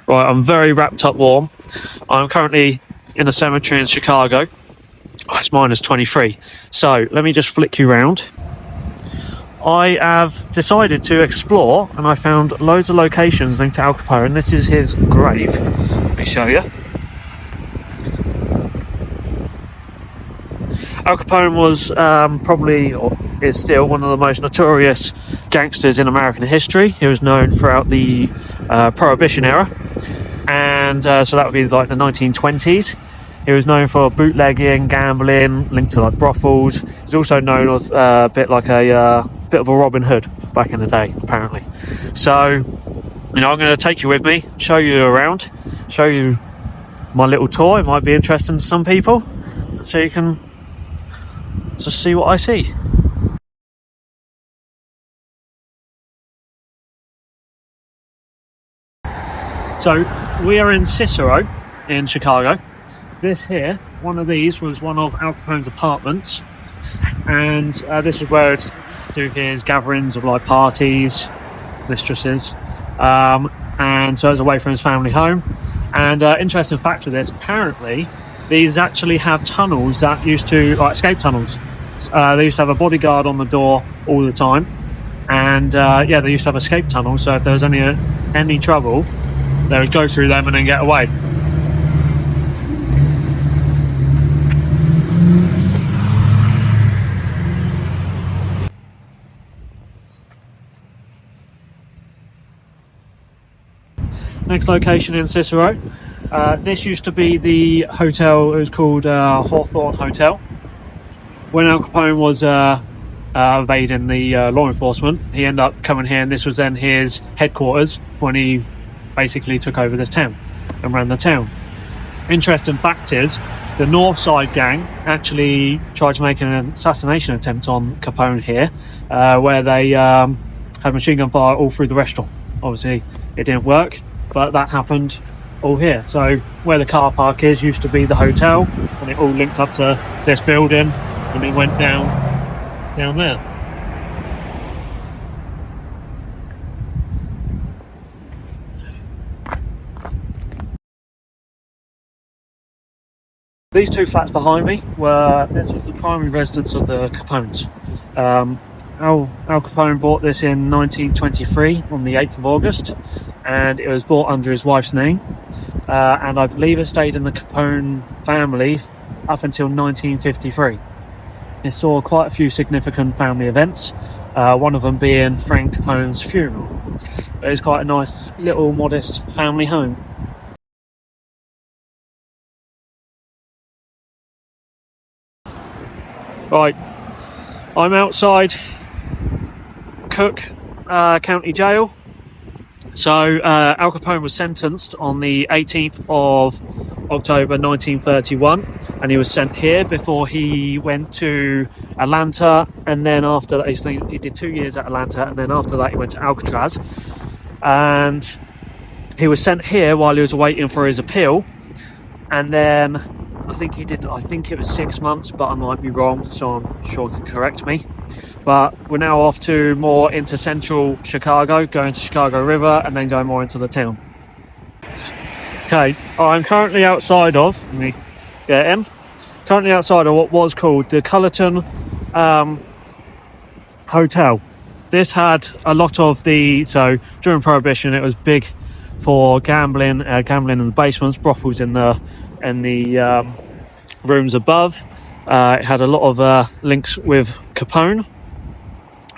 Right, I'm very wrapped up warm. I'm currently in a cemetery in Chicago. Oh, it's -23. So let me just flick you round. I have decided to explore, and I found loads of locations linked to Al Capone. This is his grave. Let me show you. Al Capone was probably, or is still, one of the most notorious gangsters in American history. He was known throughout the Prohibition-era, and so that would be like the 1920s. He was known for bootlegging, gambling, linked to like brothels. He's also known as a bit like a bit of a Robin Hood back in the day, apparently. So, you know, I'm going to take you with me, show you around, show you my little tour. It might be interesting to some people, so you can just see what I see. So we are in Cicero in Chicago. This here, one of these was one of Al Capone's apartments, and this is where he'd do his gatherings of like parties, mistresses, and so it's away from his family home. And interesting fact with this, apparently these actually have tunnels that used to, like escape tunnels. They used to have a bodyguard on the door all the time, and yeah, they used to have escape tunnels, so if there was any trouble, they would go through them and then get away. Next location in Cicero. This used to be the hotel. It was called Hawthorne Hotel. When Al Capone was evading the law enforcement, he ended up coming here, and this was then his headquarters when he basically took over this town and ran the town. Interesting fact is, the North Side gang actually tried to make an assassination attempt on Capone here, where they had machine gun fire all through the restaurant. Obviously, it didn't work, but that happened all here. So where the car park is used to be the hotel, and it all linked up to this building, and it went down there. These two flats behind me this was the primary residence of the Capones. Al Capone bought this in 1923 on the 8th of August, and it was bought under his wife's name, and I believe it stayed in the Capone family up until 1953. It saw quite a few significant family events, one of them being Frank Capone's funeral. It's quite a nice little modest family home. Right, I'm outside Cook County Jail. So Al Capone was sentenced on the 18th of October 1931, and he was sent here before he went to Atlanta, and then after that he did 2 years at Atlanta, and then after that he went to Alcatraz, and he was sent here while he was waiting for his appeal, and then I think it was 6 months, but I might be wrong, so I'm sure you can correct me. But we're now off to more into central Chicago, going to Chicago River, and then going more into the town. Okay, I'm currently outside of, let me get in, currently outside of what was called the Cullerton Hotel. This had a lot of so during Prohibition, it was big for gambling in the basements, brothels in the rooms above. It had a lot of links with Capone.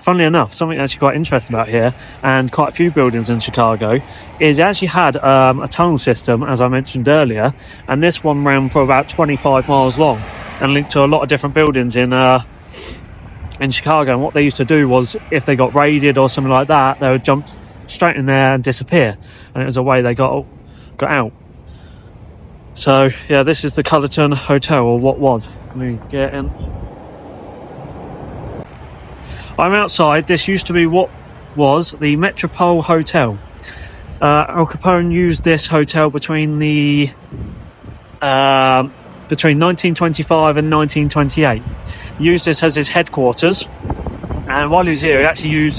Funnily enough, something actually quite interesting about here, and quite a few buildings in Chicago, is it actually had a tunnel system, as I mentioned earlier, and this one ran for about 25 miles long and linked to a lot of different buildings in Chicago. And what they used to do was, if they got raided or something like that, they would jump straight in there and disappear, and it was a way they got out. So yeah, this is the Cullerton Hotel, or what was. Let me get in. I'm outside. This used to be what was the Metropole Hotel. Al Capone used this hotel between 1925 and 1928. He used this as his headquarters, and while he was here, he actually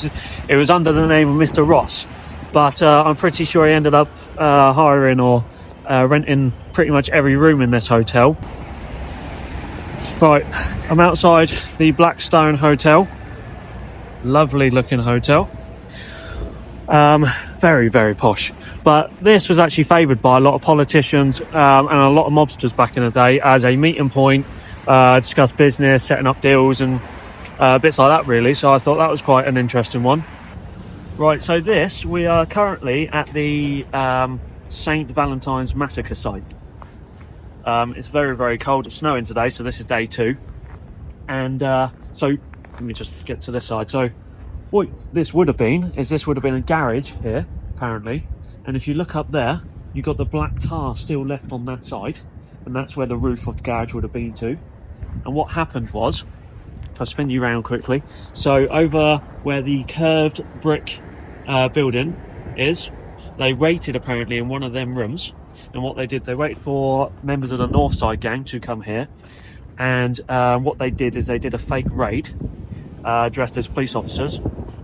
it was under the name of Mr. Ross. but I'm pretty sure he ended up hiring or renting pretty much every room in this hotel. Right, I'm outside the Blackstone Hotel. Lovely looking hotel. Very, very posh. But this was actually favoured by a lot of politicians and a lot of mobsters back in the day as a meeting point, discuss business, setting up deals and bits like that really. So I thought that was quite an interesting one. Right, so we are currently at the St. Valentine's massacre site. It's very, very cold. It's snowing today, so this is day 2. And so let me just get to this side. So what this would have been a garage here, apparently. And if you look up there, you've got the black tar still left on that side. And that's where the roof of the garage would have been to. And what happened was, if I spin you around quickly, so over where the curved brick building is, they waited apparently in one of them rooms. And what they did, they waited for members of the North Side gang to come here. And what they did is they did a fake raid, dressed as police officers,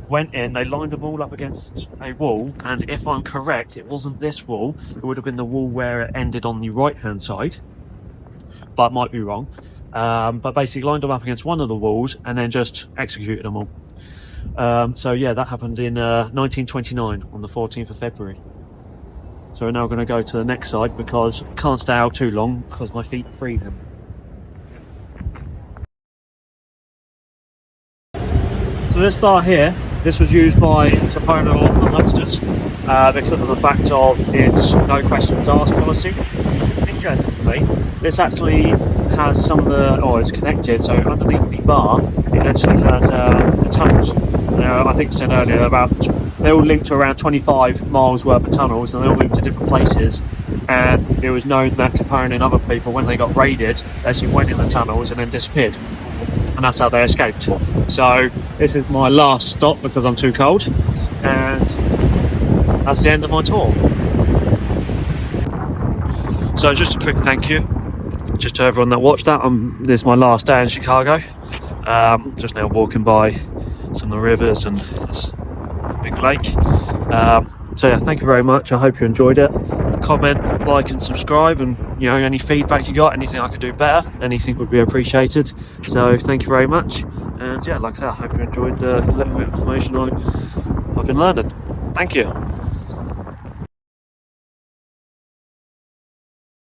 went in, they lined them all up against a wall, and if I'm correct, it wasn't this wall, it would have been the wall where it ended on the right hand side, but I might be wrong. But basically lined them up against one of the walls and then just executed them all. So yeah, that happened in 1929 on the 14th of February. So we're now going to go to the next side because I can't stay out too long because my feet are freezing. So this bar here, this was used by Capone and a lot of the mobsters because of the fact of its no questions asked policy. Interestingly, this actually has some of the, or it's connected, so underneath the bar, it actually has the tunnels. I think I said earlier, they're all linked to around 25 miles worth of tunnels and they're all linked to different places. And it was known that Capone and other people, when they got raided, actually went in the tunnels and then disappeared. And that's how they escaped. So this is my last stop because I'm too cold, and that's the end of my tour. So just a quick thank you just to everyone that watched that. This is my last day in Chicago. Just now walking by some of the rivers and this big lake. So yeah, thank you very much. I hope you enjoyed it. Comment, like and subscribe, and any feedback you got, anything I could do better, anything would be appreciated. So thank you very much, and yeah, like I said, I hope you enjoyed the little bit of information I've been learning. Thank you.